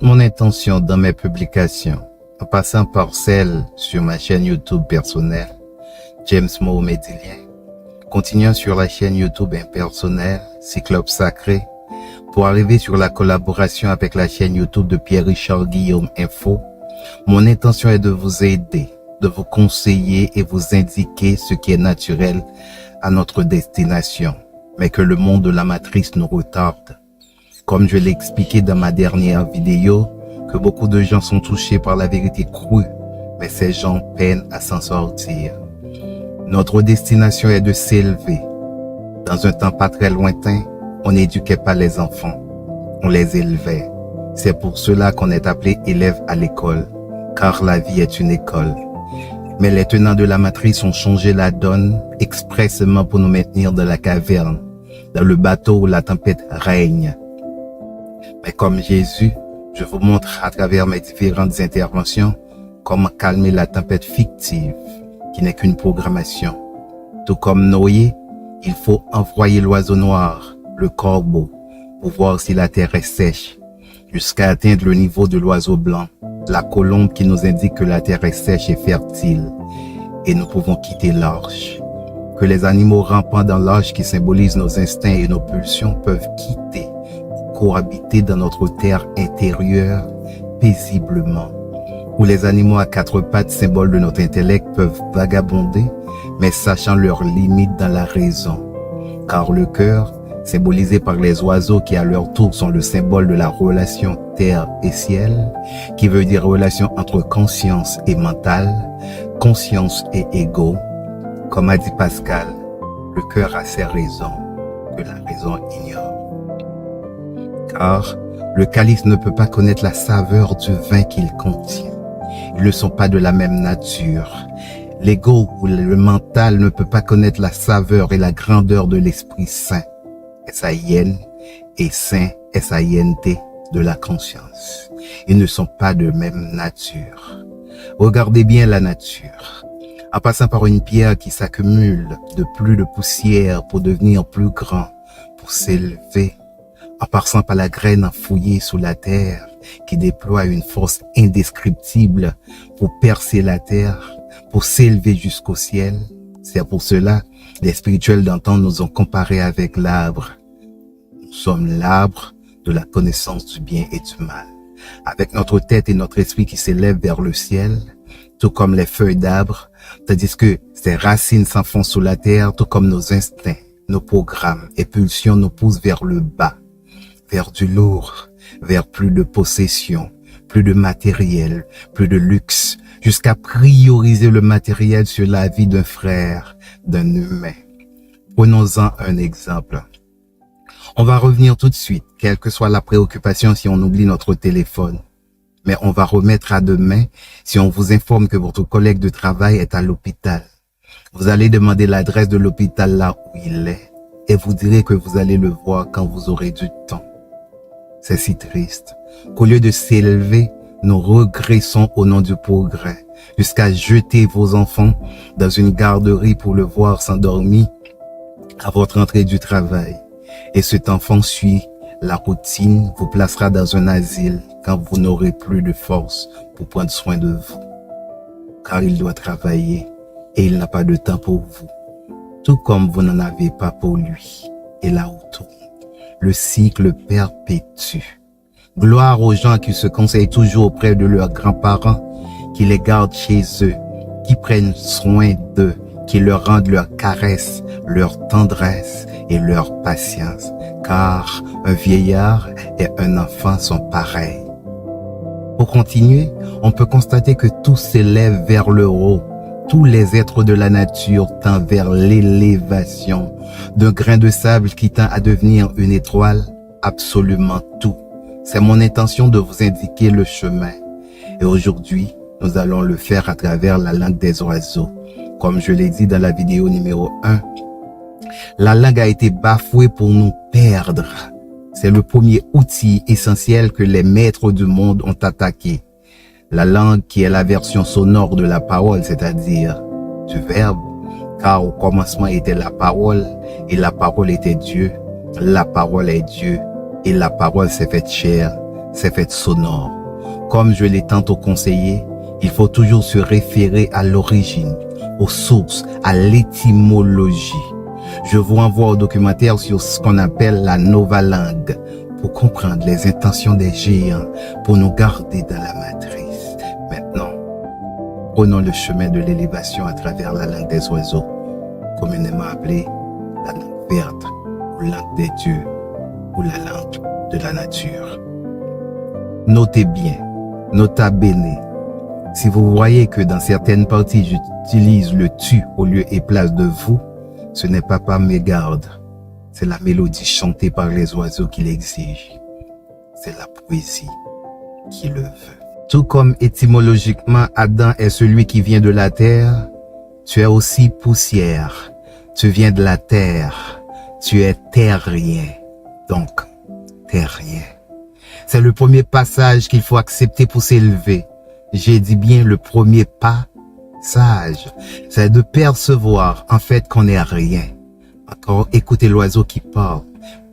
mon intention dans mes publications, en passant par celle sur ma chaîne YouTube personnelle, James Mahomedilien, continuant sur la chaîne YouTube impersonnelle, Cyclope Sacré, pour arriver sur la collaboration avec la chaîne YouTube de Pierre-Richard Guillaume Info, mon intention est de vous aider, de vous conseiller et vous indiquer ce qui est naturel à notre destination, mais que le monde de la matrice nous retarde. Comme je l'ai expliqué dans ma dernière vidéo, que beaucoup de gens sont touchés par la vérité crue, mais ces gens peinent à s'en sortir. Notre destination est de s'élever. Dans un temps pas très lointain, on n'éduquait pas les enfants, on les élevait. C'est pour cela qu'on est appelé élève à l'école, car la vie est une école. Mais les tenants de la matrice ont changé la donne expressément pour nous maintenir dans la caverne, dans le bateau où la tempête règne. Mais comme Jésus, je vous montre à travers mes différentes interventions comment calmer la tempête fictive qui n'est qu'une programmation. Tout comme Noé, il faut envoyer l'oiseau noir, le corbeau, pour voir si la terre est sèche, jusqu'à atteindre le niveau de l'oiseau blanc, la colombe qui nous indique que la terre est sèche et fertile, et nous pouvons quitter l'arche. Que les animaux rampant dans l'arche qui symbolisent nos instincts et nos pulsions peuvent quitter ou cohabiter dans notre terre intérieure paisiblement. Où les animaux à quatre pattes, symboles de notre intellect, peuvent vagabonder, mais sachant leurs limites dans la raison. Car le cœur, symbolisé par les oiseaux qui à leur tour sont le symbole de la relation terre et ciel, qui veut dire relation entre conscience et mental, conscience et ego. Comme a dit Pascal, le cœur a ses raisons que la raison ignore. Car le calice ne peut pas connaître la saveur du vin qu'il contient. Ils ne sont pas de la même nature. L'ego ou le mental ne peut pas connaître la saveur et la grandeur de l'Esprit Saint, S-A-I-N, et Saint, S-A-I-N-T, de la conscience. Ils ne sont pas de même nature. Regardez bien la nature. En passant par une pierre qui s'accumule de plus de poussière pour devenir plus grand, pour s'élever, en passant par la graine enfouie sous la terre qui déploie une force indescriptible pour percer la terre, pour s'élever jusqu'au ciel. C'est pour cela les spirituels d'antan nous ont comparés avec l'arbre. Nous sommes l'arbre de la connaissance du bien et du mal, avec notre tête et notre esprit qui s'élèvent vers le ciel, tout comme les feuilles d'arbre, tandis que ces racines s'enfoncent sous la terre, tout comme nos instincts, nos programmes et pulsions nous poussent vers le bas, vers du lourd, vers plus de possession, plus de matériel, plus de luxe, jusqu'à prioriser le matériel sur la vie d'un frère, d'un humain. Prenons-en un exemple. On va revenir tout de suite, quelle que soit la préoccupation si on oublie notre téléphone. Mais on va remettre à demain si on vous informe que votre collègue de travail est à l'hôpital. Vous allez demander l'adresse de l'hôpital là où il est et vous direz que vous allez le voir quand vous aurez du temps. C'est si triste qu'au lieu de s'élever, nous régressons au nom du progrès, jusqu'à jeter vos enfants dans une garderie pour le voir s'endormir à votre entrée du travail. Et cet enfant suit la routine, vous placera dans un asile quand vous n'aurez plus de force pour prendre soin de vous. Car il doit travailler et il n'a pas de temps pour vous, tout comme vous n'en avez pas pour lui. Et là où tourne, le cycle perpétue. Gloire aux gens qui se conseillent toujours auprès de leurs grands-parents, qui les gardent chez eux, qui prennent soin d'eux, qui leur rendent leur caresse, leur tendresse et leur patience. Car un vieillard et un enfant sont pareils. Pour continuer, on peut constater que tout s'élève vers le haut. Tous les êtres de la nature tendent vers l'élévation. D'un grain de sable qui tend à devenir une étoile, absolument tout. C'est mon intention de vous indiquer le chemin. Et aujourd'hui, nous allons le faire à travers la langue des oiseaux. Comme je l'ai dit dans la vidéo numéro 1, la langue a été bafouée pour nous perdre. C'est le premier outil essentiel que les maîtres du monde ont attaqué. La langue qui est la version sonore de la parole, c'est-à-dire du verbe, car au commencement était la parole, et la parole était Dieu. La parole est Dieu, et la parole s'est faite chair, s'est faite sonore. Comme je l'ai tantôt conseillé, il faut toujours se référer à l'origine, aux sources, à l'étymologie. Je vous envoie au documentaire sur ce qu'on appelle la Nova Langue pour comprendre les intentions des géants, pour nous garder dans la matrice. Maintenant, prenons le chemin de l'élévation à travers la langue des oiseaux, communément appelée la langue verte, ou langue des dieux, ou la langue de la nature. Notez bien, nota bene, si vous voyez que dans certaines parties j'utilise le tu au lieu et place de vous, ce n'est pas par mégarde, c'est la mélodie chantée par les oiseaux qui l'exige. C'est la poésie qui le veut. Tout comme étymologiquement Adam est celui qui vient de la terre, tu es aussi poussière, tu viens de la terre, tu es terrien, donc terrien. C'est le premier passage qu'il faut accepter pour s'élever. J'ai dit bien le premier pas sage, c'est de percevoir en fait qu'on n'est rien. Encore écoutez l'oiseau qui parle.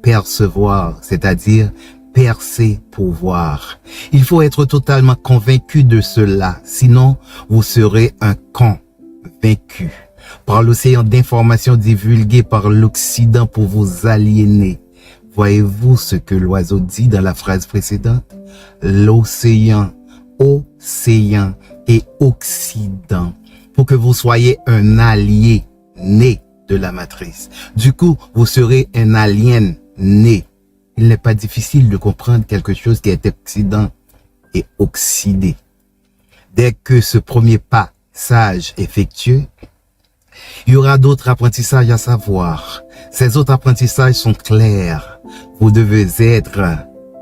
Percevoir, c'est-à-dire percer pour voir. Il faut être totalement convaincu de cela, sinon vous serez un convaincu par l'océan d'informations divulguées par l'Occident pour vous aliéner. Voyez-vous ce que l'oiseau dit dans la phrase précédente? L'océan, océan et Occident, pour que vous soyez un allié né de la matrice. Du coup, vous serez un alien né. Il n'est pas difficile de comprendre quelque chose qui est Occident et oxydé. Dès que ce premier pas sage effectué, il y aura d'autres apprentissages à savoir. Ces autres apprentissages sont clairs. Vous devez être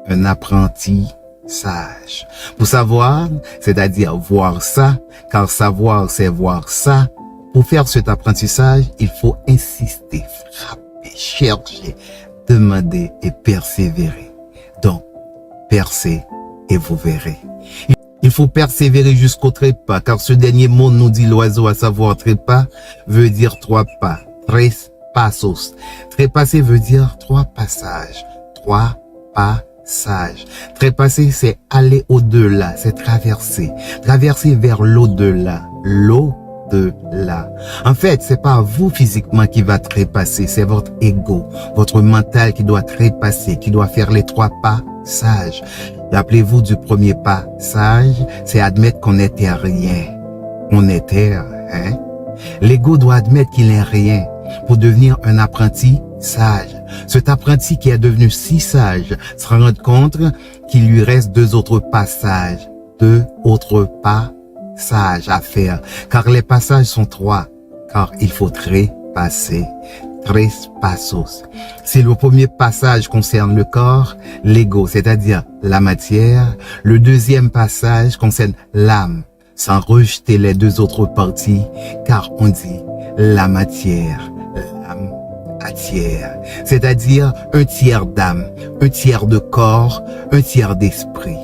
un apprenti sage. Pour savoir, c'est-à-dire voir ça, car savoir c'est voir ça. Pour faire cet apprentissage, il faut insister, frapper, chercher, demander et persévérer. Donc, percez et vous verrez. Il faut persévérer jusqu'au trépas, car ce dernier mot nous dit l'oiseau, à savoir trépas, veut dire 3 pas, tres pasos. Trépasser veut dire 3 passages, 3 passages. Trépasser, c'est aller au-delà, c'est traverser. Traverser vers l'au-delà, l'au-delà. En fait, c'est pas vous physiquement qui va trépasser, c'est votre ego, votre mental qui doit trépasser, qui doit faire les 3 pas sages. Rappelez-vous du premier pas sage, c'est admettre qu'on n'était rien. On était, hein? L'ego doit admettre qu'il n'est rien pour devenir un apprenti sage. Cet apprenti qui est devenu si sage se rend compte qu'il lui reste 2 autres passages, 2 autres pas sages à faire, car les passages sont 3, car il faut trépasser. Tres pasos. Si le premier passage concerne le corps, l'ego, c'est-à-dire la matière, le deuxième passage concerne l'âme, sans rejeter les 2 autres parties, car on dit la matière, l'âme matière, c'est-à-dire un tiers d'âme, un tiers de corps, un tiers d'esprit.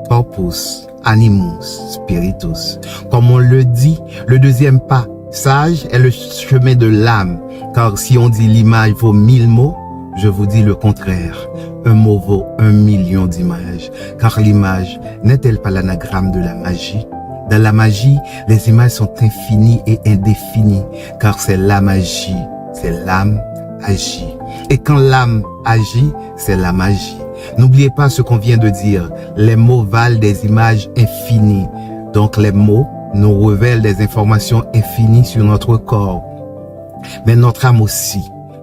Corpus, animus, spiritus. Comme on le dit, le deuxième pas sage est le chemin de l'âme, car si on dit l'image vaut 1000 mots, je vous dis le contraire. Un mot vaut 1 million d'images, car l'image n'est-elle pas l'anagramme de la magie? Dans la magie, les images sont infinies et indéfinies, car c'est la magie, c'est l'âme agit. Et quand l'âme agit, c'est la magie. N'oubliez pas ce qu'on vient de dire, les mots valent des images infinies, donc les mots nous révèle des informations infinies sur notre corps, mais notre âme aussi.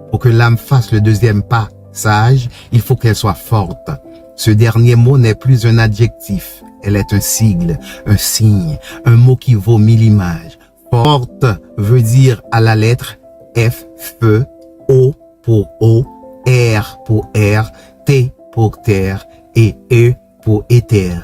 Pour que l'âme fasse le deuxième pas sage, il faut qu'elle soit forte. Ce dernier mot n'est plus un adjectif, elle est un sigle, un signe, un mot qui vaut 1000 images. Forte veut dire à la lettre F, feu, O pour eau, R pour air, T pour terre et E pour éther.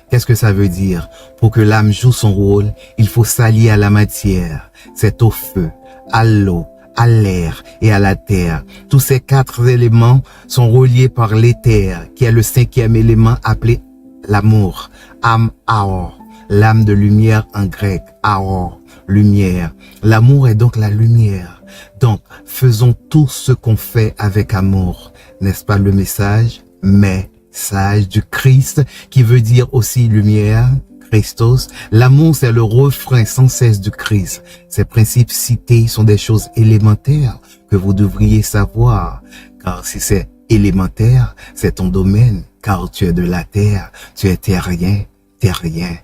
Qu'est-ce que ça veut dire? Pour que l'âme joue son rôle, il faut s'allier à la matière. C'est au feu, à l'eau, à l'air et à la terre. Tous ces 4 éléments sont reliés par l'éther, qui est le 5e élément appelé l'amour. Am aor, l'âme de lumière en grec. Aor, lumière. L'amour est donc la lumière. Donc, faisons tout ce qu'on fait avec amour. N'est-ce pas le message? Mais sage, du Christ, qui veut dire aussi lumière, Christos. L'amour, c'est le refrain sans cesse du Christ. Ces principes cités sont des choses élémentaires que vous devriez savoir, car si c'est élémentaire, c'est ton domaine, car tu es de la terre, tu es terrien, terrien.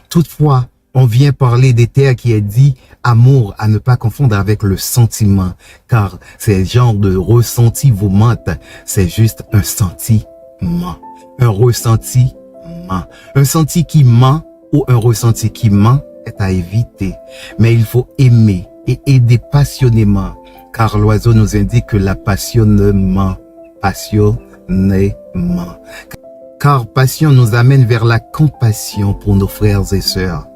Toutefois, on vient parler des terres qui est dit amour à ne pas confondre avec le sentiment, car ces genres de ressenti vous mentent, c'est juste un sentiment, un ressentiment. Un senti qui ment ou un ressenti qui ment est à éviter, mais il faut aimer et aider passionnément, car l'oiseau nous indique que la passionnément, car passion nous amène vers la compassion pour nos frères et sœurs.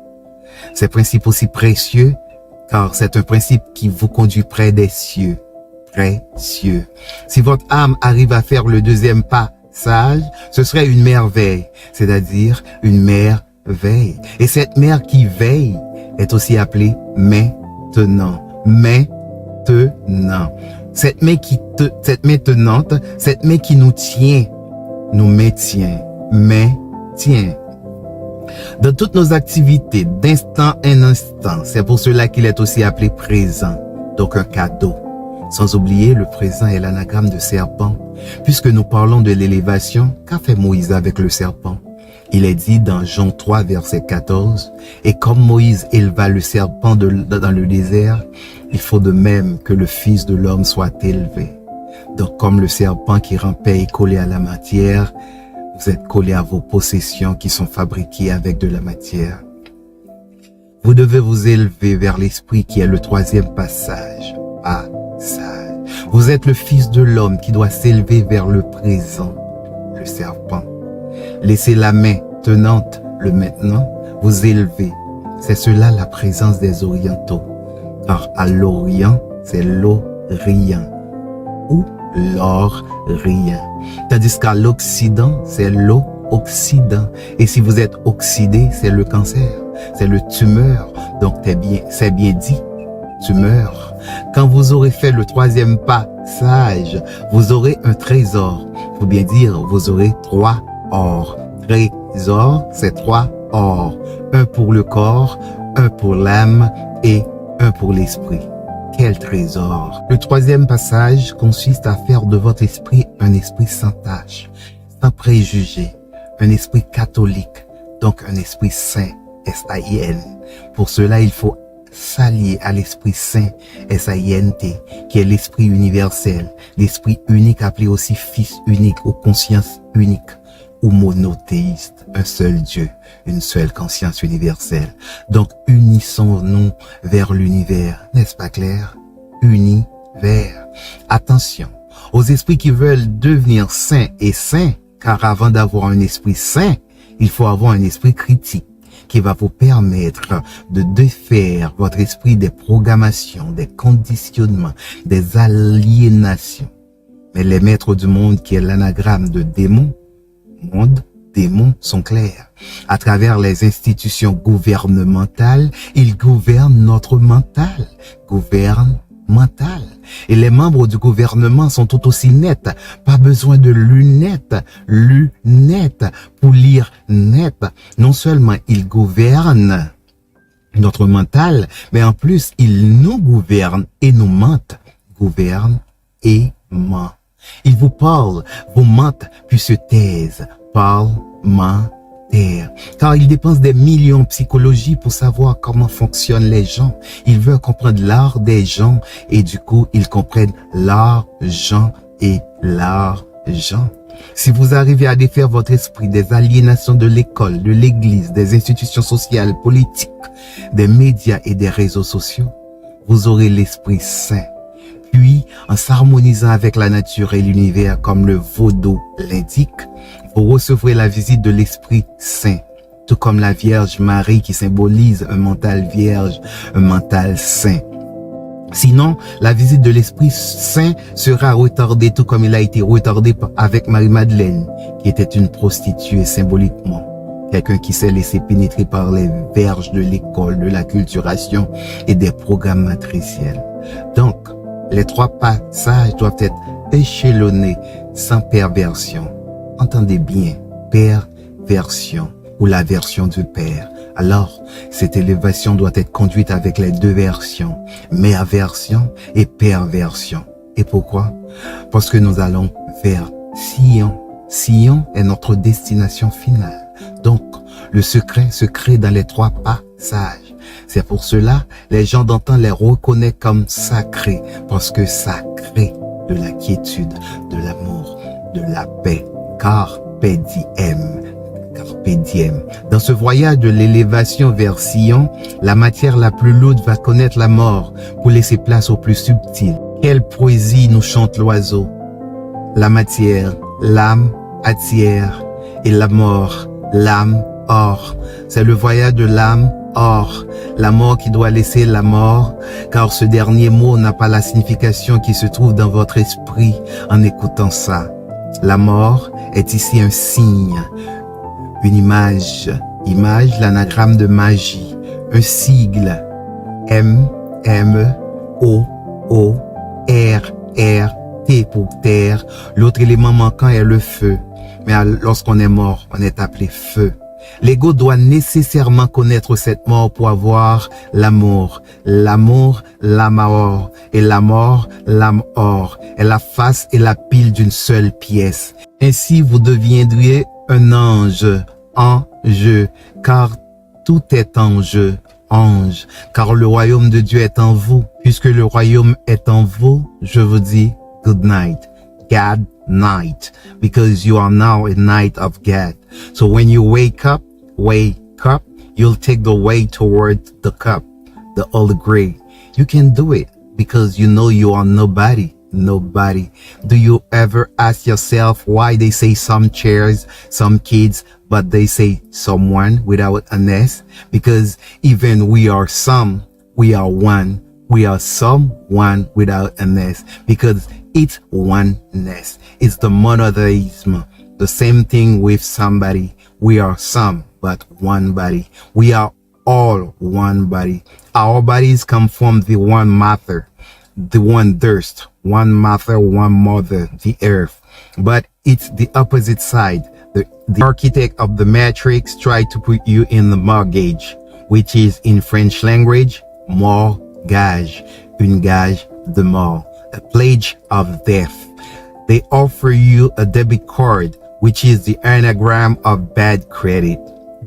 C'est un principe aussi précieux, car c'est un principe qui vous conduit près des cieux. Précieux. Si votre âme arrive à faire le deuxième pas sage, ce serait une merveille, c'est-à-dire une merveille. Et cette mère qui veille est aussi appelée maintenant. Maintenant. Cette main tenante, cette main qui nous tient, nous maintient, maintient. Dans toutes nos activités, d'instant en instant, c'est pour cela qu'il est aussi appelé présent, donc un cadeau. Sans oublier, le présent est l'anagramme de serpent. Puisque nous parlons de l'élévation, qu'a fait Moïse avec le serpent? Il est dit dans Jean 3, verset 14, « Et comme Moïse éleva le serpent dans le désert, il faut de même que le Fils de l'homme soit élevé. » Donc comme le serpent qui rampait est collé à la matière, vous êtes collé à vos possessions qui sont fabriquées avec de la matière. Vous devez vous élever vers l'esprit qui est le troisième passage. Vous êtes le Fils de l'homme qui doit s'élever vers le présent, le serpent. Laissez la main tenante, le maintenant, vous élever. C'est cela la présence des orientaux. Car à l'Orient, c'est l'Orient ou l'Orient. Tandis qu'à l'Occident, c'est l'Occident. Et si vous êtes oxydé, c'est le cancer, c'est le tumeur. Donc c'est bien dit, tumeur. Quand vous aurez fait le troisième pas sage, vous aurez un trésor. Faut bien dire, vous aurez 3 or. Trésor, c'est 3 or. Un pour le corps, un pour l'âme et un pour l'esprit. Quel trésor! Le troisième passage consiste à faire de votre esprit un esprit sans tache, sans préjugés, un esprit catholique, donc un esprit saint, S-A-I-N. Pour cela, il faut s'allier à l'Esprit Saint, S-A-I-N-T, qui est l'Esprit universel, l'Esprit unique appelé aussi Fils unique ou conscience unique ou monothéiste, un seul Dieu, une seule conscience universelle. Donc unissons-nous vers l'univers, n'est-ce pas clair? Univers. Attention aux esprits qui veulent devenir saints et saints, car avant d'avoir un esprit saint, il faut avoir un esprit critique, qui va vous permettre de défaire votre esprit des programmations, des conditionnements, des aliénations. Mais les maîtres du monde, qui est l'anagramme de démon, monde, démons sont clairs. À travers les institutions gouvernementales, ils gouvernent notre mental, mental. Et les membres du gouvernement sont tout aussi nets. Pas besoin de lunettes pour lire net. Non seulement ils gouvernent notre mental, mais en plus ils nous gouvernent et nous mentent. Gouvernent et mentent. Ils vous parlent, vous mentent, puis se taisent. Parlent, mentent. Car ils dépensent des millions en psychologie pour savoir comment fonctionnent les gens. Ils veulent comprendre l'art des gens et du coup, ils comprennent l'argent et l'argent. Si vous arrivez à défaire votre esprit des aliénations de l'école, de l'église, des institutions sociales, politiques, des médias et des réseaux sociaux, vous aurez l'Esprit Saint. Puis, en s'harmonisant avec la nature et l'univers comme le vaudou l'indique, vous recevrez la visite de l'Esprit Saint, tout comme la Vierge Marie qui symbolise un mental vierge, un mental saint. Sinon, la visite de l'Esprit Saint sera retardée tout comme il a été retardé avec Marie-Madeleine, qui était une prostituée symboliquement. Quelqu'un qui s'est laissé pénétrer par les verges de l'école, de la culturation et des programmes matriciels. Donc, les 3 passages doivent être échelonnés sans perversion. entendez bien, perversion ou la version du Père. Alors, cette élévation doit être conduite avec les deux versions, méaversion et perversion. Et pourquoi? Parce que nous allons vers Sion. Sion est notre destination finale. Donc, le secret se crée dans les trois passages. C'est pour cela, les gens d'antan les reconnaissent comme sacrés, parce que sacré de la quiétude, de l'amour, de la paix. Carpe diem. Carpe diem. Dans ce voyage de l'élévation vers Sion, la matière la plus lourde va connaître la mort pour laisser place au plus subtil. Quelle poésie nous chante l'oiseau. La matière, l'âme, attire, et la mort, l'âme, or. C'est le voyage de l'âme, or. La mort qui doit laisser la mort, car ce dernier mot n'a pas la signification qui se trouve dans votre esprit en écoutant ça. La mort est ici un signe, une image, l'anagramme de magie, un sigle, M, O, R, T pour terre. L'autre élément manquant est le feu. Mais lorsqu'on est mort, on est appelé feu. L'ego doit nécessairement connaître cette mort pour avoir l'amour. L'amour, l'âme or. Et la mort, l'âme or. Et la face et la pile d'une seule pièce. Ainsi, vous deviendriez un ange, car tout est en jeu, ange, car le royaume de Dieu est en vous. Puisque le royaume est en vous, je vous dis good night, God night, because you are now a night of God. So when you wake up, you'll take the way toward the cup, the Holy Grail. You can do it because you know you are nobody. Do you ever ask yourself why they say some chairs, some kids, but they say someone without an S? Because even we are some, we are one. We are someone without an S, because it's oneness. It's the monotheism. The same thing with somebody. We are some, but one body. We are all one body. Our bodies come from the one mother, the one thirst, one mother, one mother, the earth. But it's the opposite side. The architect of the matrix tried to put you in the mortgage, which is in French language, mortgage, une gage de mort, a pledge of death. They offer you a debit card, which is the anagram of bad credit.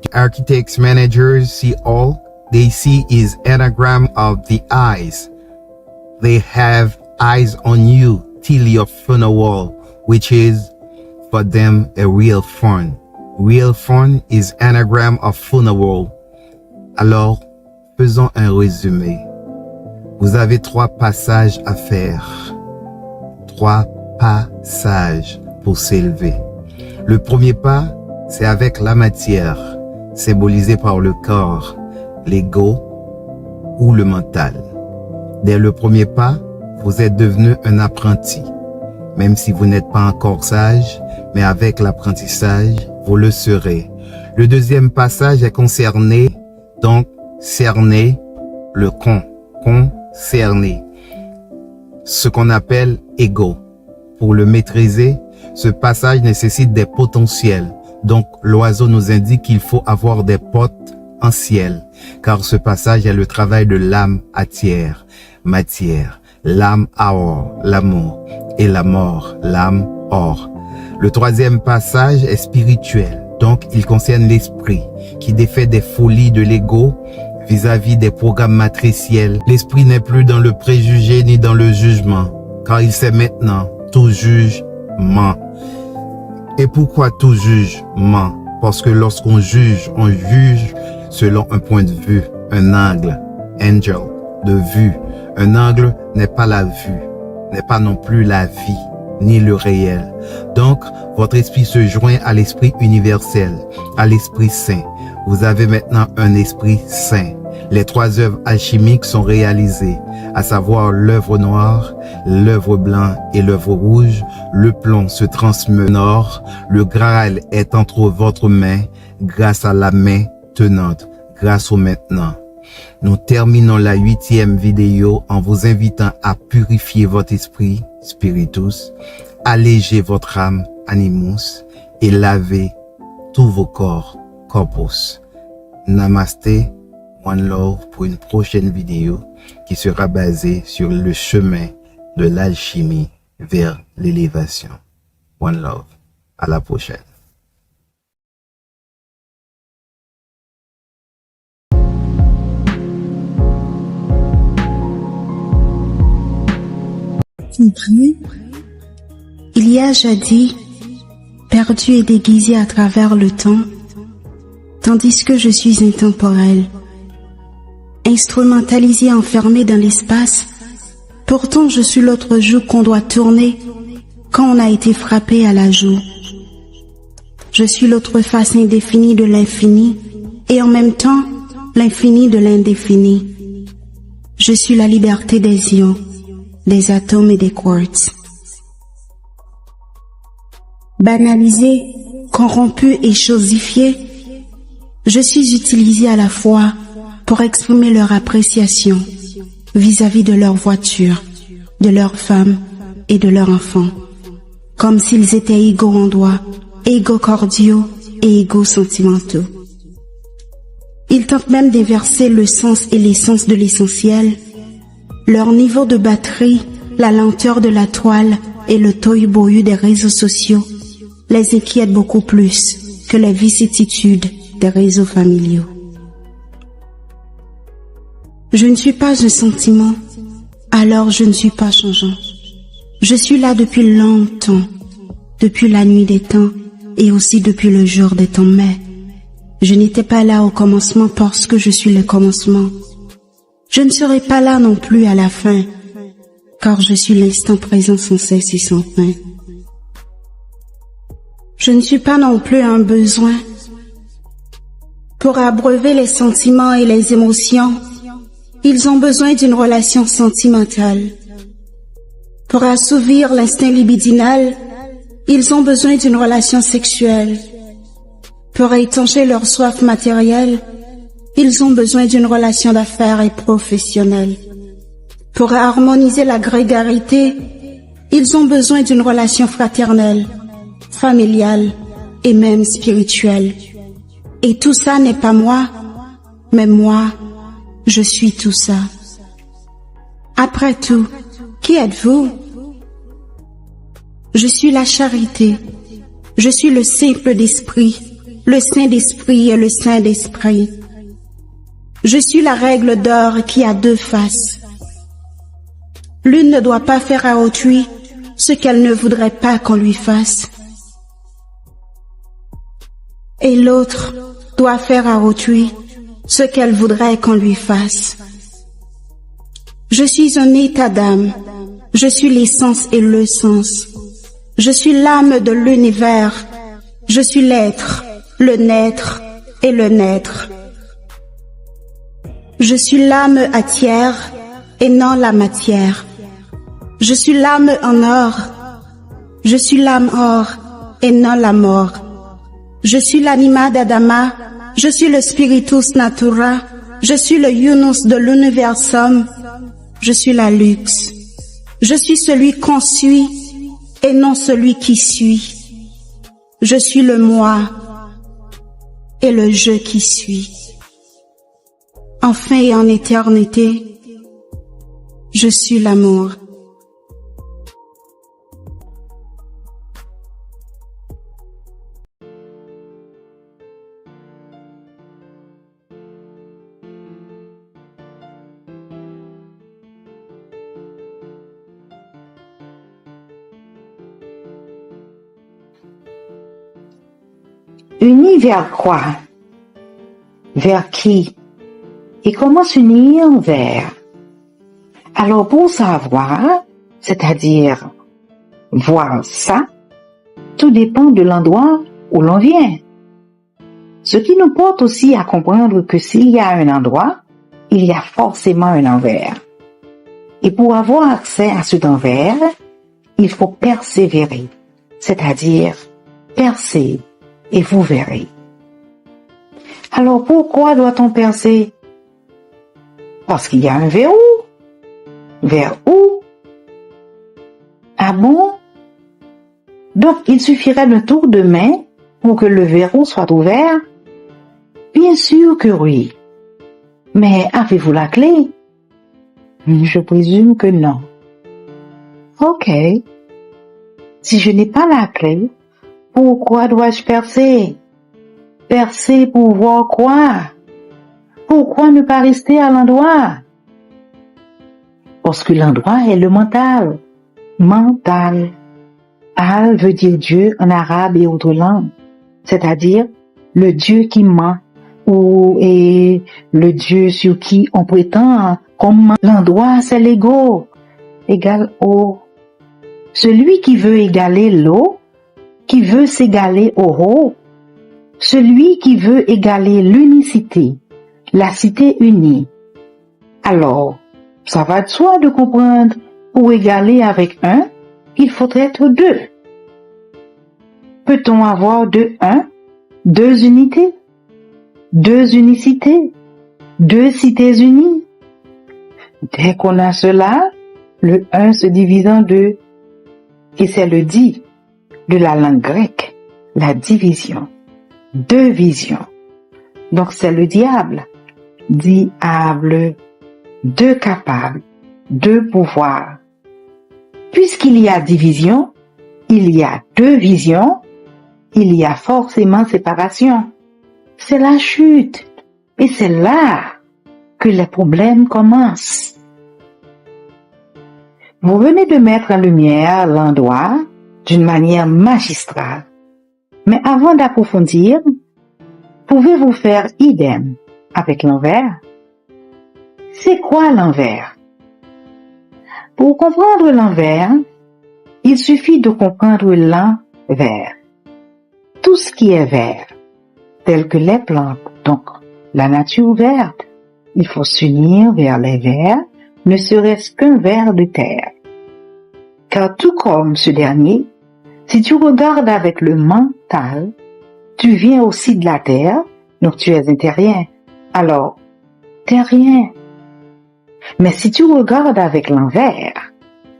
The architect's managers see all they see is anagram of the eyes. They have eyes on you till your funeral, which is for them a real fun. Real fun is anagram of funeral. Alors, faisons un résumé. Vous avez trois passages à faire. Trois passages pour s'élever. Le premier pas, c'est avec la matière, symbolisée par le corps, l'ego ou le mental. Dès le premier pas, vous êtes devenu un apprenti. Même si vous n'êtes pas encore sage, mais avec l'apprentissage, vous le serez. Le deuxième passage est concerné, donc cerner le concerner. Ce qu'on appelle ego. Pour le maîtriser, ce passage nécessite des potentiels. Donc, l'oiseau nous indique qu'il faut avoir des potentiels, car ce passage est le travail de l'âme attire, matière, l'âme aor, l'amour, et la mort, l'âme or. Le troisième passage est spirituel, donc il concerne l'esprit, qui défait des folies de l'ego vis-à-vis des programmes matriciels. L'esprit n'est plus dans le préjugé ni dans le jugement, car il sait maintenant tout jugement. Et pourquoi tout jugement? Parce que lorsqu'on juge, on juge selon un point de vue, un angle, angel, de vue. Un angle n'est pas la vue, n'est pas non plus la vie, ni le réel. Donc, votre esprit se joint à l'esprit universel, à l'esprit saint. Vous avez maintenant un esprit saint. Les trois œuvres alchimiques sont réalisées, à savoir l'œuvre noire, l'œuvre blanc et l'œuvre rouge. Le plomb se transmet au nord. Le Graal est entre votre main, grâce à la main tenante, grâce au maintenant. Nous terminons la 8e vidéo en vous invitant à purifier votre esprit, spiritus, alléger votre âme, animus, et lavez tous vos corps corpus. Namasté, One Love pour une prochaine vidéo qui sera basée sur le chemin de l'alchimie vers l'élévation. One Love. À la prochaine. Il y a jadis, perdu et déguisé à travers le temps, tandis que je suis intemporel, instrumentalisé, enfermé dans l'espace, pourtant je suis l'autre joue qu'on doit tourner quand on a été frappé à la joue. Je suis l'autre face indéfinie de l'infini et en même temps l'infini de l'indéfini. Je suis la liberté des ions, des atomes et des quartz. Banalisé, corrompu et chosifié, je suis utilisé à la fois pour exprimer leur appréciation vis-à-vis de leur voiture, de leurs femmes et de leurs enfants, comme s'ils étaient égaux en droit, égaux cordiaux et égaux sentimentaux. Ils tentent même d'inverser le sens et l'essence de l'essentiel. Leur niveau de batterie, la lenteur de la toile et le tohu-bohu des réseaux sociaux les inquiètent beaucoup plus que les vicissitudes des réseaux familiaux. Je ne suis pas un sentiment, alors je ne suis pas changeant. Je suis là depuis longtemps, depuis la nuit des temps et aussi depuis le jour des temps, mais je n'étais pas là au commencement parce que je suis le commencement. Je ne serai pas là non plus à la fin, car je suis l'instant présent sans cesse et sans fin. Je ne suis pas non plus un besoin. Pour abreuver les sentiments et les émotions, ils ont besoin d'une relation sentimentale. Pour assouvir l'instinct libidinal, ils ont besoin d'une relation sexuelle. Pour étancher leur soif matérielle, ils ont besoin d'une relation d'affaires et professionnelle. Pour harmoniser la grégarité, ils ont besoin d'une relation fraternelle, familiale et même spirituelle. Et tout ça n'est pas moi, mais moi, je suis tout ça. Après tout, qui êtes-vous? Je suis la charité. Je suis le simple d'esprit, le saint d'esprit et le saint d'esprit. Je suis la règle d'or qui a deux faces. L'une ne doit pas faire à autrui ce qu'elle ne voudrait pas qu'on lui fasse. Et l'autre doit faire à autrui ce qu'elle voudrait qu'on lui fasse. Je suis un état d'âme. Je suis l'essence et le sens. Je suis l'âme de l'univers. Je suis l'être, le naître et le naître. Je suis l'âme atière et non la matière. Je suis l'âme en or. Je suis l'âme or et non la mort. Je suis l'anima d'Adama. Je suis le spiritus natura. Je suis le Yunus de l'universum. Je suis la luxe. Je suis celui qu'on suit et non celui qui suit. Je suis le moi et le je qui suis. Enfin et en éternité, je suis l'amour. Unis vers quoi? Vers qui? Et comment s'unir vers? Alors pour savoir, c'est-à-dire voir ça, tout dépend de l'endroit où l'on vient. Ce qui nous porte aussi à comprendre que s'il y a un endroit, il y a forcément un envers. Et pour avoir accès à cet envers, il faut persévérer, c'est-à-dire percer et vous verrez. Alors pourquoi doit-on percer? Parce qu'il y a un verrou. Vers où? Ah bon? Donc il suffirait d'un tour de main pour que le verrou soit ouvert? Bien sûr que oui. Mais avez-vous la clé? Je présume que non. Ok. Si je n'ai pas la clé, pourquoi dois-je percer? Percer pour voir quoi? Pourquoi ne pas rester à l'endroit? Parce que l'endroit est le mental. Mental. Al veut dire Dieu en arabe et autres langues. C'est-à-dire le Dieu qui ment ou est le Dieu sur qui on prétend comme l'endroit, c'est l'ego. Égal au. Celui qui veut égaler l'eau, qui veut s'égaler au haut, celui qui veut égaler l'unicité, la cité unie. Alors, ça va de soi de comprendre, pour égaler avec un, il faudrait être deux. Peut-on avoir de un, deux unités, deux unicités, deux cités unies? Dès qu'on a cela, le un se divise en deux. Et c'est le dit de la langue grecque, la division, deux visions. Donc c'est le diable, diable, deux capables, deux pouvoirs. Puisqu'il y a division, il y a deux visions, il y a forcément séparation. C'est la chute. Et c'est là que les problèmes commencent. Vous venez de mettre en lumière l'endroit d'une manière magistrale. Mais avant d'approfondir, pouvez-vous faire idem avec l'envers? C'est quoi l'envers? Pour comprendre l'envers, il suffit de comprendre l'envers. Tout ce qui est vert, tel que les plantes, donc la nature verte, il faut s'unir vers les vers, ne serait-ce qu'un ver de terre. Car tout comme ce dernier, si tu regardes avec le mental, tu viens aussi de la terre, donc tu es un terrien. Alors, terrien. Mais si tu regardes avec l'envers,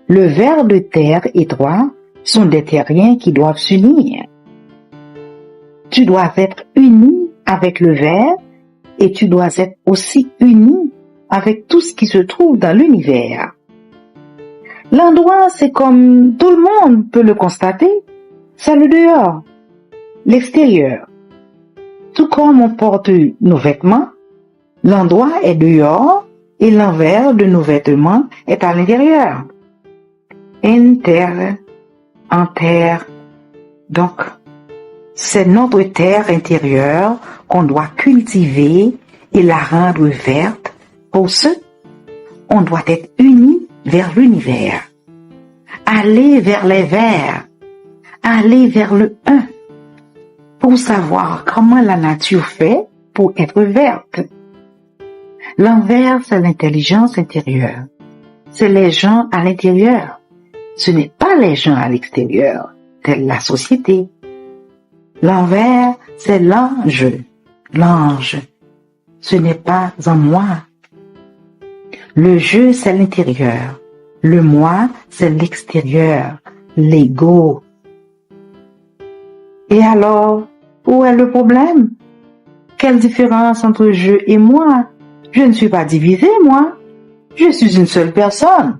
le ver de terre et toi sont des terriens qui doivent s'unir. Tu dois être uni avec le ver et tu dois être aussi uni avec tout ce qui se trouve dans l'univers. L'endroit, c'est comme tout le monde peut le constater, c'est le dehors, l'extérieur. Tout comme on porte nos vêtements, l'endroit est dehors et l'envers de nos vêtements est à l'intérieur. Inter, en terre. Donc, c'est notre terre intérieure qu'on doit cultiver et la rendre verte. Pour ce, on doit être unis vers l'univers. Aller vers les vers. Aller vers le un. Pour savoir comment la nature fait pour être verte. L'envers, c'est l'intelligence intérieure. C'est les gens à l'intérieur. Ce n'est pas les gens à l'extérieur, telle la société. L'envers, c'est l'ange. L'ange. Ce n'est pas en moi. Le je, c'est l'intérieur. Le moi, c'est l'extérieur. L'ego. Et alors, où est le problème? Quelle différence entre je et moi? Je ne suis pas divisé, moi. Je suis une seule personne.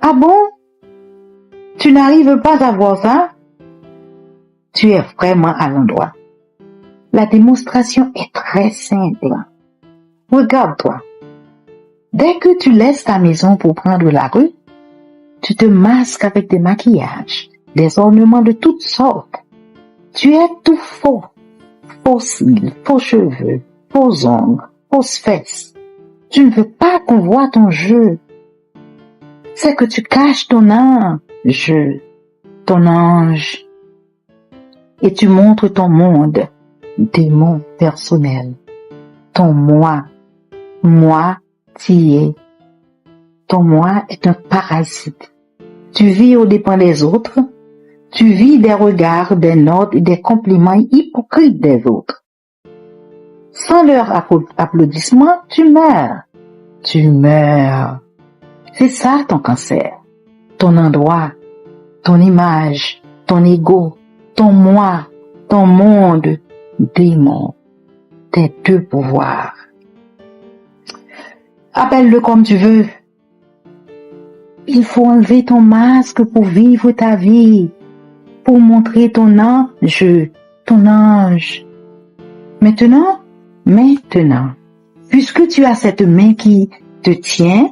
Ah bon? Tu n'arrives pas à voir ça? Tu es vraiment à l'endroit. La démonstration est très simple. Regarde-toi. Dès que tu laisses ta maison pour prendre la rue, tu te masques avec des maquillages, des ornements de toutes sortes. Tu es tout faux. Faux cils, faux cheveux, faux ongles, fausses fesses. Tu ne veux pas qu'on voit ton jeu. C'est que tu caches ton ange, ton ange. Et tu montres ton monde, démon personnel. Ton moi t'y es. Ton moi est un parasite. Tu vis aux dépens des autres. Tu vis des regards, des notes et des compliments hypocrites des autres. Sans leur applaudissement, tu meurs. Tu meurs. C'est ça ton cancer. Ton endroit, ton image, ton ego, ton moi, ton monde démon, tes deux pouvoirs. Appelle-le comme tu veux. Il faut enlever ton masque pour vivre ta vie, pour montrer ton ange, ton ange. Maintenant, puisque tu as cette main qui te tient,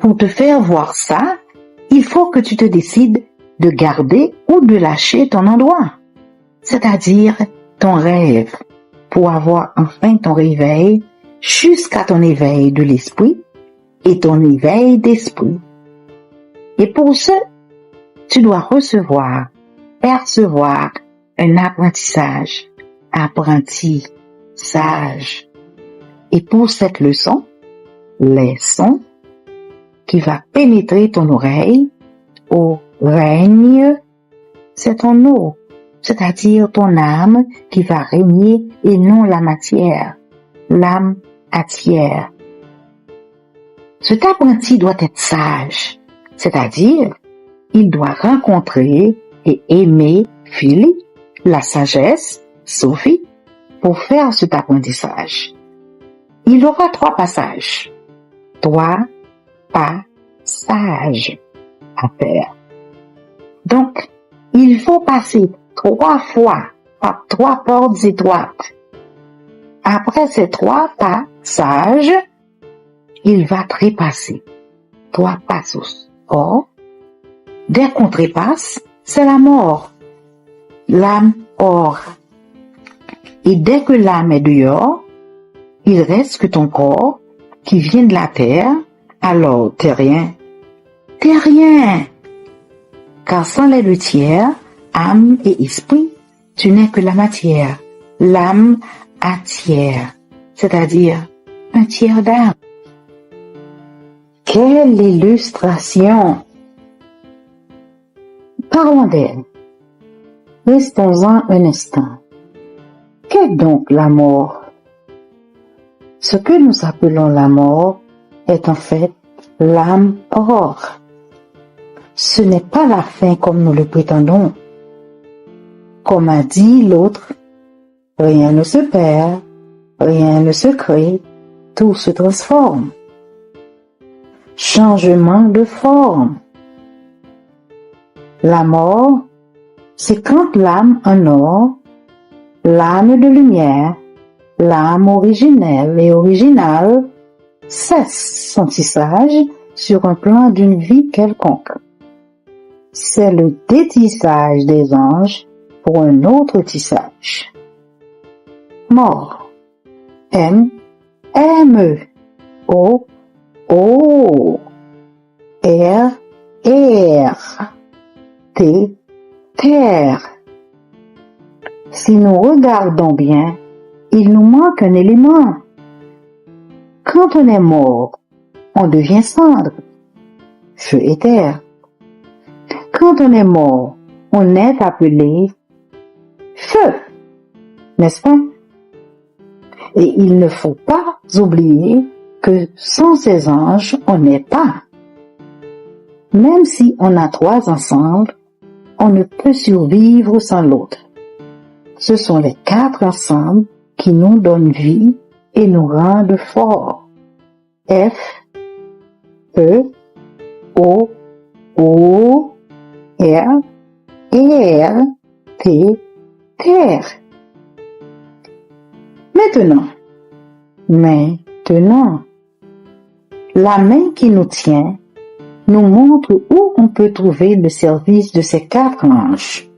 pour te faire voir ça, il faut que tu te décides de garder ou de lâcher ton endroit, c'est-à-dire ton rêve, pour avoir enfin ton réveil jusqu'à ton éveil de l'esprit et ton éveil d'esprit. Et pour ce, tu dois percevoir un apprentissage. Et pour cette leçon, les sons qui va pénétrer ton oreille au règne, c'est ton eau, c'est-à-dire ton âme qui va régner et non la matière, l'âme atière. Cet apprenti doit être sage, c'est-à-dire il doit rencontrer et aimer Philly, la sagesse, Sophie, pour faire cet apprentissage. Il aura 3 passages. 3 passages à faire. Donc, il faut passer 3 fois par 3 portes étroites. Après ces 3 passages, il va trépasser 3 passos. Or, dès qu'on trépasse, c'est la mort. L'âme hors. Et dès que l'âme est dehors, il reste que ton corps qui vient de la terre, alors t'es rien. T'es rien. Car sans les 2 tiers, âme et esprit, tu n'es que la matière, l'âme à tiers, c'est-à-dire un tiers d'âme. Quelle illustration! Parlons d'elle. Restons-en un instant. Qu'est donc la mort? Ce que nous appelons la mort est en fait l'âme hors. Ce n'est pas la fin comme nous le prétendons. Comme a dit l'autre, rien ne se perd, rien ne se crée, tout se transforme. Changement de forme. La mort, c'est quand l'âme en or, l'âme de lumière, l'âme originelle et originale cesse son tissage sur un plan d'une vie quelconque. C'est le détissage des anges pour un autre tissage. Mort. M-E. O. R. T. Terre. Si nous regardons bien, il nous manque un élément. Quand on est mort, on devient cendre, feu et terre. Quand on est mort, on est appelé feu, n'est-ce pas? Et il ne faut pas oublier que sans ces anges, on n'est pas. Même si on a 3 ensemble, on ne peut survivre sans l'autre. Ce sont les 4 ensemble qui nous donnent vie et nous rendent forts. F, E, O, R, T, terre. Maintenant, la main qui nous tient nous montre où on peut trouver le service de ces 4 anges.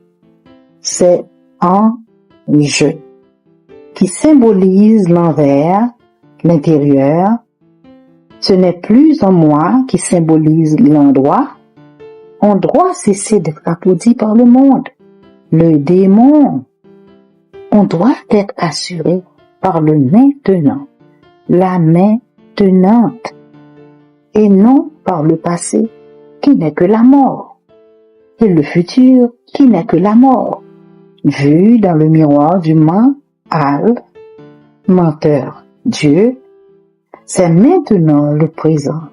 C'est ange qui symbolise l'envers, l'intérieur. Ce n'est plus en moi qui symbolise l'endroit. On doit cesser d'être applaudi par le monde, le démon. On doit être assuré par le maintenant, la main tenante, et non par le passé qui n'est que la mort, et le futur qui n'est que la mort, vu dans le miroir du menteur. Dieu, c'est maintenant le présent,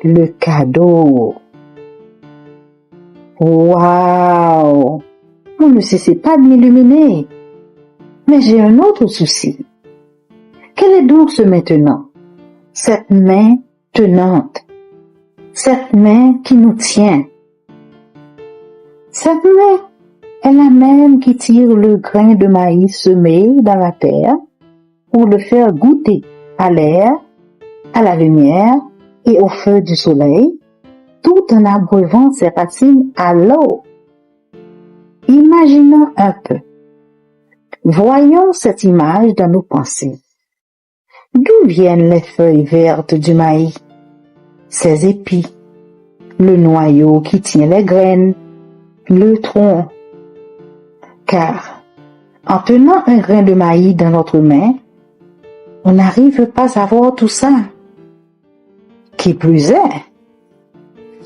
le cadeau. Waouh! on ne cessait pas de m'illuminer. Mais j'ai un autre souci. Quel est donc ce maintenant? Cette main tenante, cette main qui nous tient. Cette main est la même qui tire le grain de maïs semé dans la terre pour le faire goûter à l'air, à la lumière et au feu du soleil, tout en abreuvant ses racines à l'eau. Imaginons un peu. Voyons cette image dans nos pensées. D'où viennent les feuilles vertes du maïs, ses épis, le noyau qui tient les graines, le tronc? Car, en tenant un grain de maïs dans notre main, on n'arrive pas à voir tout ça. Qui plus est,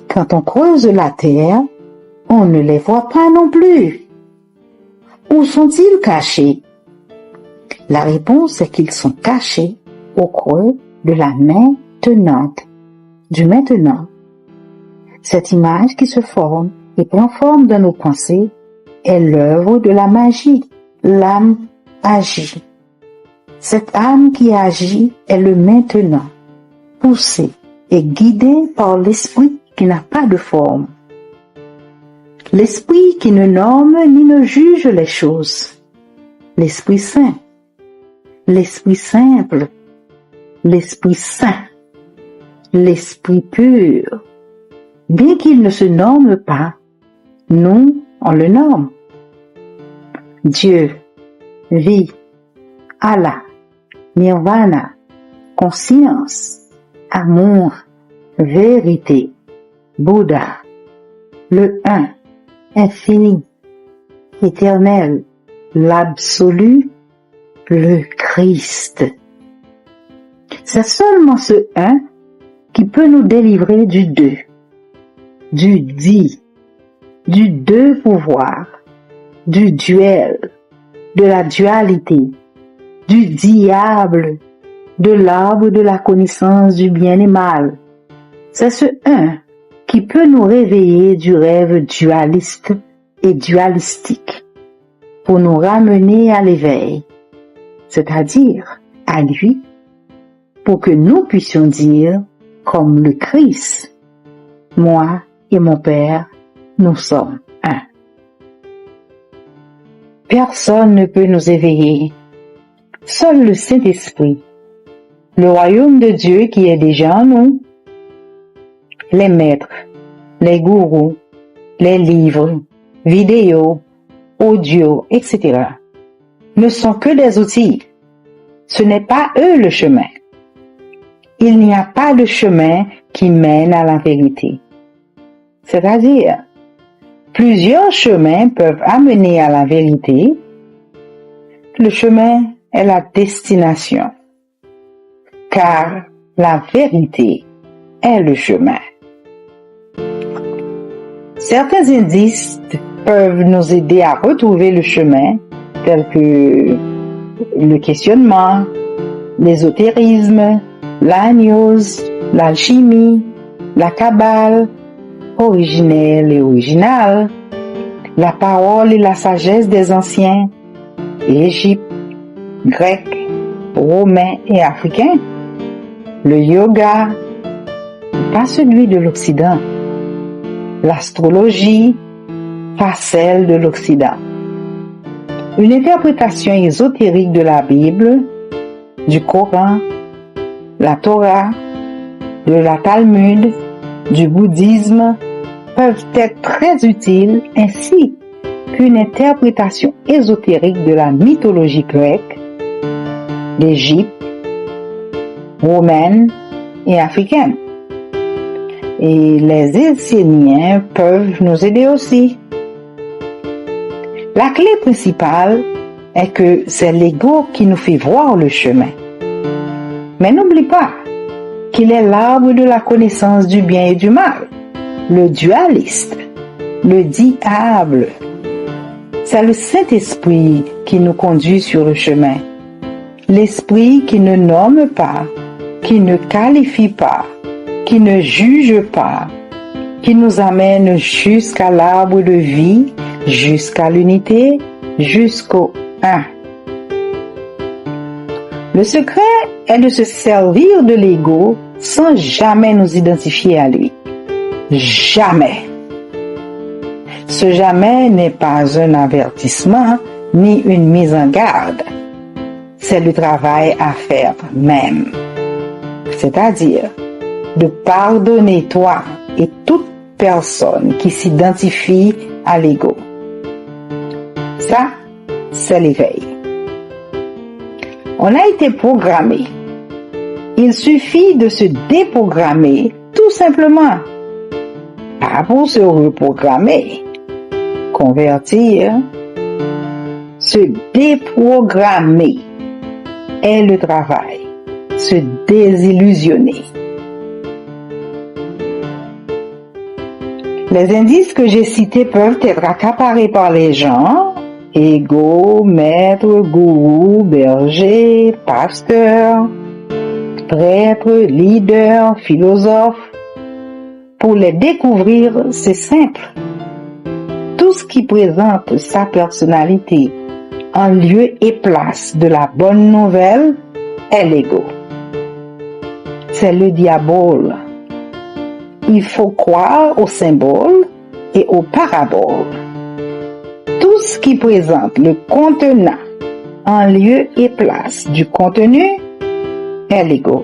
quand on creuse la terre, on ne les voit pas non plus. Où sont-ils cachés? La réponse est qu'ils sont cachés au creux de la main tenante, du maintenant. Cette image qui se forme et prend forme dans nos pensées est l'œuvre de la magie. L'âme agit. Cette âme qui agit est le maintenant, poussé et guidé par l'esprit qui n'a pas de forme. L'esprit qui ne nomme ni ne juge les choses. L'Esprit Saint. L'Esprit simple. L'Esprit Saint. L'Esprit pur. Bien qu'il ne se nomme pas, nous, on le nomme. Dieu, vie, Allah, Nirvana, conscience, amour, vérité, Bouddha, le un, infini, éternel, l'absolu, le Christ. C'est seulement ce un qui peut nous délivrer du deux, du dit, du deux pouvoirs, du duel, de la dualité, du diable, de l'arbre de la connaissance du bien et mal. C'est ce un qui peut nous réveiller du rêve dualiste et dualistique pour nous ramener à l'éveil, c'est-à-dire à lui, pour que nous puissions dire, comme le Christ, moi et mon Père, nous sommes un. Personne ne peut nous éveiller. Seul le Saint-Esprit, le royaume de Dieu qui est déjà en nous, les maîtres, les gourous, les livres, vidéos, audio, etc. ne sont que des outils. Ce n'est pas eux le chemin. Il n'y a pas de chemin qui mène à la vérité. C'est-à-dire, plusieurs chemins peuvent amener à la vérité. Le chemin est la destination, car la vérité est le chemin. Certains indices peuvent nous aider à retrouver le chemin, tels que le questionnement, l'ésotérisme, la gnose, l'alchimie, la kabbale, originelle et originale, la parole et la sagesse des anciens, Égypte, grec, romain et africain, le yoga, pas celui de l'Occident, l'astrologie, pas celle de l'Occident. Une interprétation ésotérique de la Bible, du Coran, la Torah, de la Talmud, du bouddhisme peuvent être très utiles, ainsi qu'une interprétation ésotérique de la mythologie grecque, d'Égypte, romaine et africaine. Et les Esséniens peuvent nous aider aussi. La clé principale est que c'est l'ego qui nous fait voir le chemin. Mais n'oublie pas qu'il est l'arbre de la connaissance du bien et du mal, le dualiste, le diable. C'est le Saint-Esprit qui nous conduit sur le chemin. L'Esprit qui ne nomme pas, qui ne qualifie pas, qui ne juge pas, qui nous amène jusqu'à l'arbre de vie, jusqu'à l'unité, jusqu'au un. Le secret est de se servir de l'ego sans jamais nous identifier à lui. Jamais. Ce jamais n'est pas un avertissement ni une mise en garde. C'est le travail à faire même. C'est-à-dire de pardonner toi et toute personne qui s'identifie à l'ego. Ça, c'est l'éveil. On a été programmé. Il suffit de se déprogrammer tout simplement. Pas pour se reprogrammer. Convertir. Se déprogrammer est le travail. Se désillusionner. Les indices que j'ai cités peuvent être accaparés par les gens, ego, maître, gourou, berger, pasteur, prêtre, leader, philosophe. Pour les découvrir, c'est simple. Tout ce qui présente sa personnalité en lieu et place de la bonne nouvelle est l'ego. C'est le diable. Il faut croire aux symboles et aux paraboles. Tout ce qui présente le contenant en lieu et place du contenu est l'ego.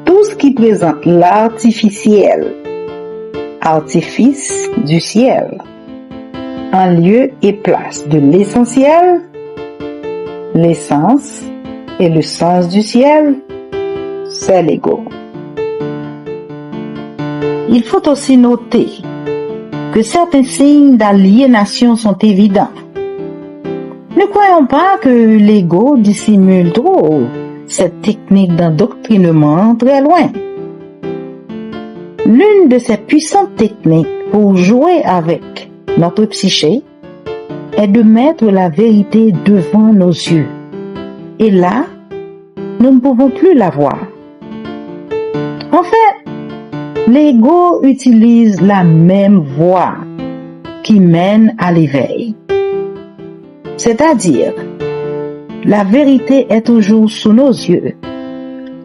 Tout ce qui présente l'artificiel, artifice du ciel, en lieu et place de l'essentiel, l'essence et le sens du ciel, c'est l'ego. Il faut aussi noter que certains signes d'aliénation sont évidents. Ne croyons pas que l'ego dissimule trop cette technique d'endoctrinement très loin. L'une de ces puissantes techniques pour jouer avec notre psyché est de mettre la vérité devant nos yeux. Et là, nous ne pouvons plus la voir. En fait, l'ego utilise la même voie qui mène à l'éveil. C'est-à-dire, la vérité est toujours sous nos yeux,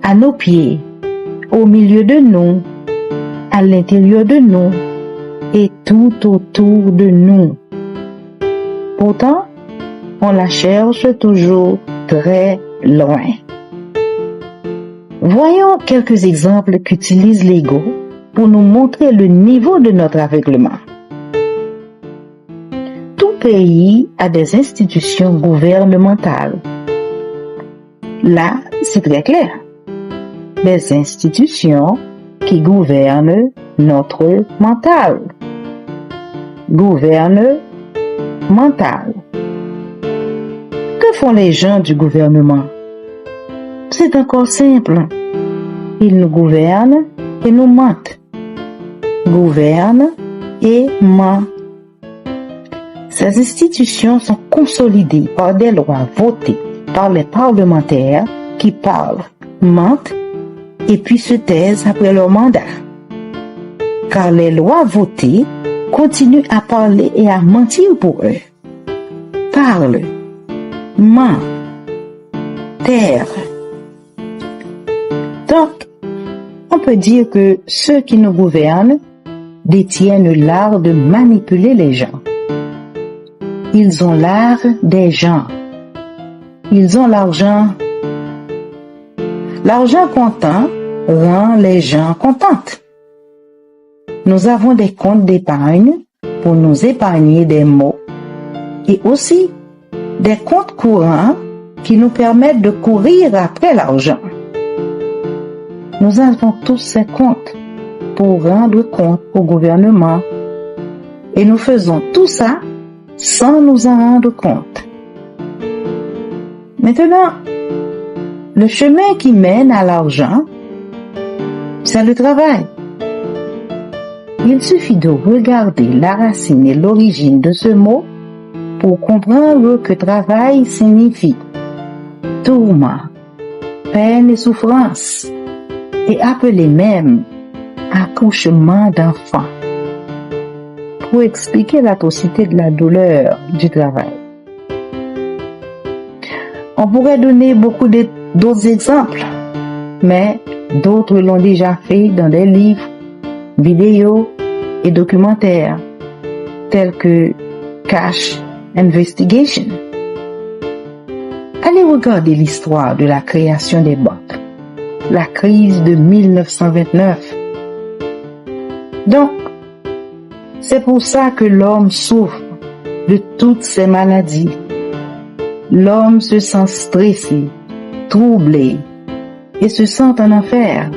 à nos pieds, au milieu de nous, à l'intérieur de nous et tout autour de nous. Pourtant, on la cherche toujours très loin. Voyons quelques exemples qu'utilise l'ego pour nous montrer le niveau de notre aveuglement. Tout pays a des institutions gouvernementales. Là, c'est très clair. Des institutions qui gouvernent notre mental. Gouvernent mental. Que font les gens du gouvernement? C'est encore simple. Ils nous gouvernent et nous mentent. Gouvernent et mentent. Ces institutions sont consolidées par des lois votées par les parlementaires qui parlent, mentent et puis se taisent après leur mandat. Car les lois votées continuent à parler et à mentir pour eux. Parle, ment, taire. Donc, on peut dire que ceux qui nous gouvernent détiennent l'art de manipuler les gens. Ils ont l'art des gens. Ils ont l'argent. L'argent comptant rend les gens contentes. Nous avons des comptes d'épargne pour nous épargner des maux et aussi des comptes courants qui nous permettent de courir après l'argent. Nous avons tous ces comptes pour rendre compte au gouvernement et nous faisons tout ça sans nous en rendre compte. Maintenant, le chemin qui mène à l'argent, c'est le travail. Il suffit de regarder la racine et l'origine de ce mot pour comprendre que travail signifie tourment, peine et souffrance, et appelé même accouchement d'enfant. pour expliquer l'atrocité de la douleur du travail. On pourrait donner beaucoup d'autres exemples, mais d'autres l'ont déjà fait dans des livres, vidéos et documentaires, tels que Cash Investigation. Allez regarder l'histoire de la création des banques, la crise de 1929. Donc, c'est pour ça que l'homme souffre de toutes ces maladies. L'homme se sent stressé, troublé et se sent en enfer,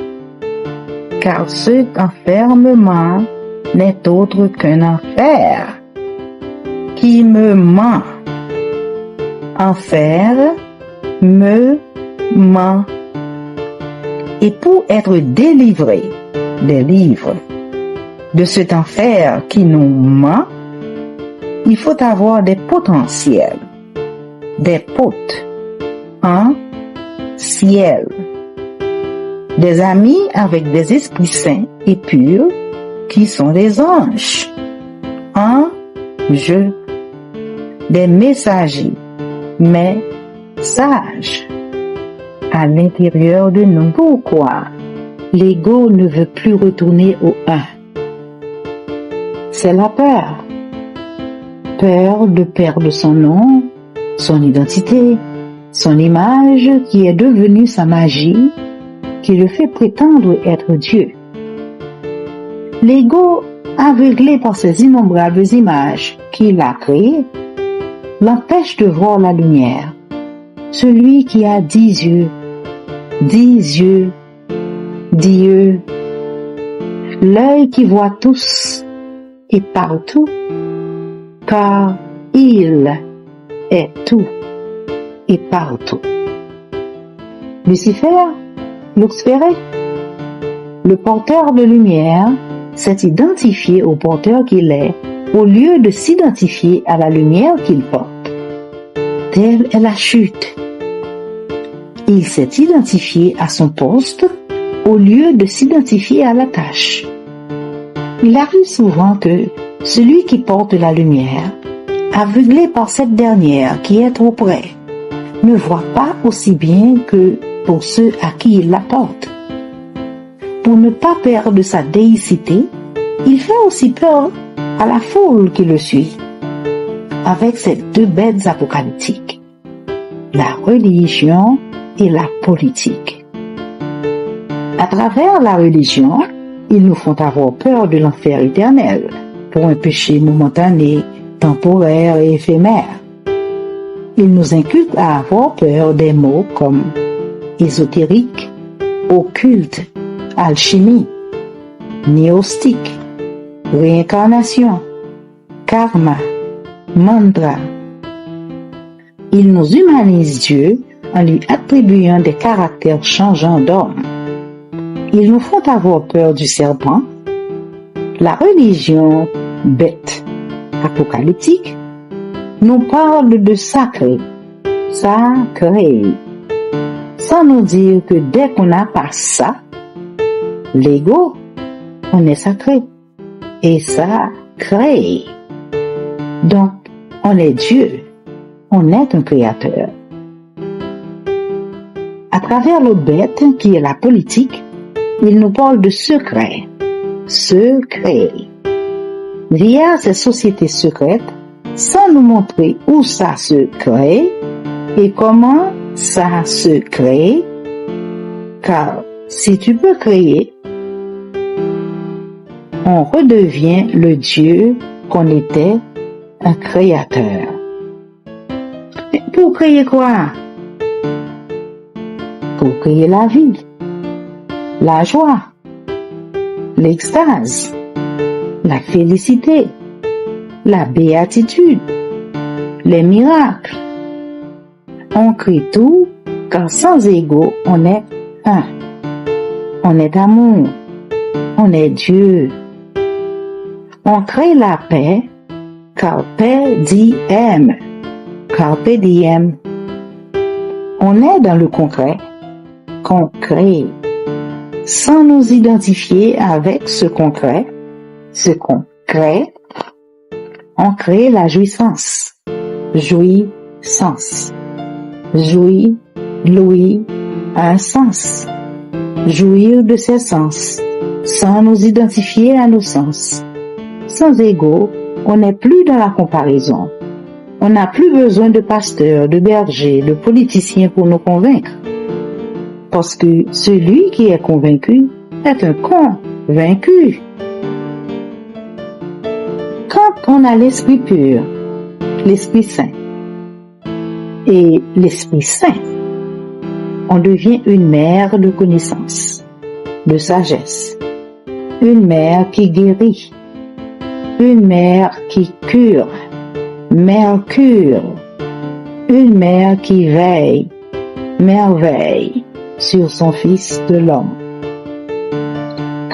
car cet enfermement n'est autre qu'un enfer qui me ment. Enfer me ment. Et pour être délivré des livres de cet enfer qui nous ment, il faut avoir des potentiels, des potes en ciel, des amis avec des esprits saints et purs qui sont des anges, anges, des messagers, mais sages à l'intérieur de nous. Pourquoi l'ego ne veut plus retourner au un? C'est la peur. Peur de perdre son nom, son identité, son image qui est devenue sa magie, qui le fait prétendre être Dieu. L'ego, aveuglé par ces innombrables images qu'il a créées, l'empêche de voir la lumière. Celui qui a 10 yeux, 10 yeux, Dieu, l'œil qui voit tous et partout, car il est tout et partout. Lucifer, Luxféré, le porteur de lumière, s'est identifié au porteur qu'il est au lieu de s'identifier à la lumière qu'il porte. Telle est la chute. Il s'est identifié à son poste au lieu de s'identifier à la tâche. Il arrive souvent que celui qui porte la lumière, aveuglé par cette dernière qui est trop près, ne voit pas aussi bien que pour ceux à qui il la porte. Pour ne pas perdre sa déicité, il fait aussi peur à la foule qui le suit, avec ces deux bêtes apocalyptiques, la religion et la politique. À travers la religion, ils nous font avoir peur de l'enfer éternel, pour un péché momentané, temporaire et éphémère. Ils nous inculquent à avoir peur des mots comme ésotérique, occulte, alchimie, gnostique, réincarnation, karma, mantra. Ils nous humanisent Dieu en lui attribuant des caractères changeants d'homme. Ils nous font avoir peur du serpent. La religion bête apocalyptique nous parle de sacré, sacré, sans nous dire que dès qu'on n'a pas ça, l'ego, on est sacré et sacré. Donc, on est Dieu, on est un créateur. À travers l'autre bête qui est la politique, il nous parle de secret, secret. Via ces sociétés secrètes, sans nous montrer où ça se crée et comment ça se crée, car si tu peux créer, on redevient le Dieu qu'on était, un créateur. Mais pour créer quoi? Pour créer la vie, la joie, l'extase, la félicité, la béatitude, les miracles. On crée tout, car sans ego, on est un. On est amour. On est Dieu. On crée la paix, carpe diem. Carpe diem. On est dans le concret qu'on crée, sans nous identifier avec ce concret, on crée la jouissance. Jouissance. Jouir, l'ouïe a un sens. Jouir de ses sens, sans nous identifier à nos sens. Sans ego, on n'est plus dans la comparaison. On n'a plus besoin de pasteurs, de bergers, de politiciens pour nous convaincre. Parce que celui qui est convaincu est un convaincu. Quand on a l'esprit pur, l'esprit saint, et l'Esprit Saint, on devient une mère de connaissance, de sagesse, une mère qui guérit, une mère qui cure, mercure, une mère qui veille, merveille sur son Fils de l'homme.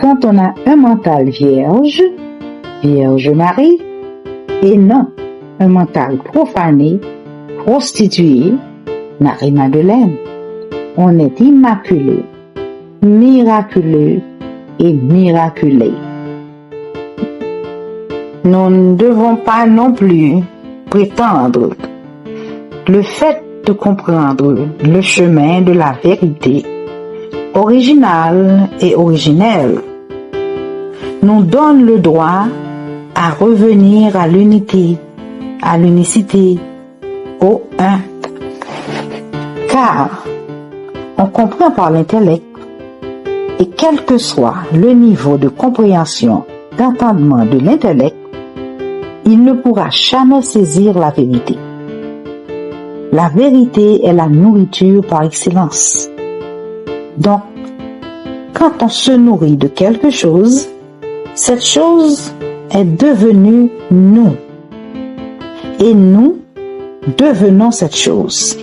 Quand on a un mental vierge, Vierge Marie, et non un mental profané, prostituée, Marie-Madeleine, on est immaculé, miraculeux et miraculé. Nous ne devons pas non plus prétendre le fait de comprendre le chemin de la vérité, original et originel, nous donne le droit à revenir à l'unité, à l'unicité, au un. Car on comprend par l'intellect, et quel que soit le niveau de compréhension, d'entendement de l'intellect, il ne pourra jamais saisir la vérité. La vérité est la nourriture par excellence. Donc, quand on se nourrit de quelque chose, cette chose est devenue nous. Et nous devenons cette chose.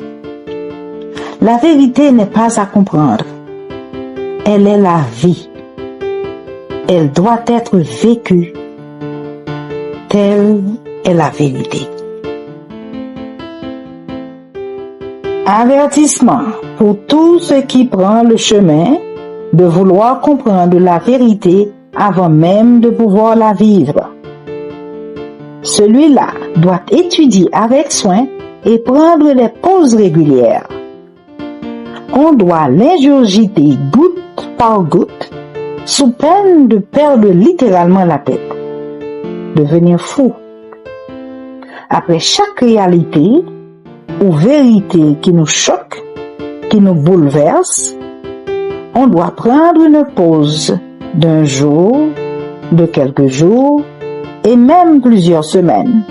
La vérité n'est pas à comprendre. Elle est la vie. Elle doit être vécue. Telle est la vérité. Avertissement pour tous ceux qui prennent le chemin de vouloir comprendre la vérité avant même de pouvoir la vivre. Celui-là doit étudier avec soin et prendre des pauses régulières. On doit l'ingurgiter goutte par goutte, sous peine de perdre littéralement la tête, devenir fou. Après chaque réalité ou vérité qui nous choque, qui nous bouleverse, on doit prendre une pause d'un jour, de quelques jours, et même plusieurs semaines.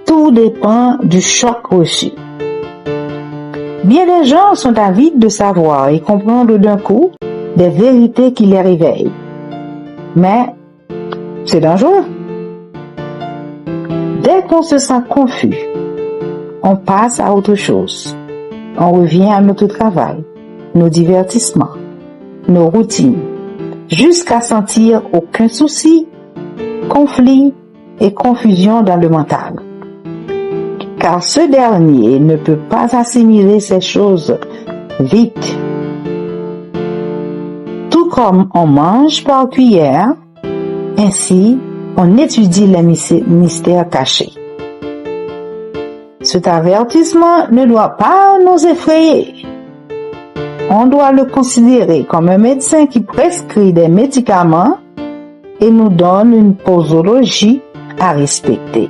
Tout dépend du choc reçu. Bien des gens sont avides de savoir et comprendre d'un coup des vérités qui les réveillent. Mais c'est dangereux. Dès qu'on se sent confus, on passe à autre chose. On revient à notre travail, nos divertissements, nos routines, jusqu'à sentir aucun souci, conflit et confusion dans le mental. Car ce dernier ne peut pas assimiler ces choses vite. Tout comme on mange par cuillère, ainsi on étudie les mystères cachés. Cet avertissement ne doit pas nous effrayer. On doit le considérer comme un médecin qui prescrit des médicaments et nous donne une posologie à respecter.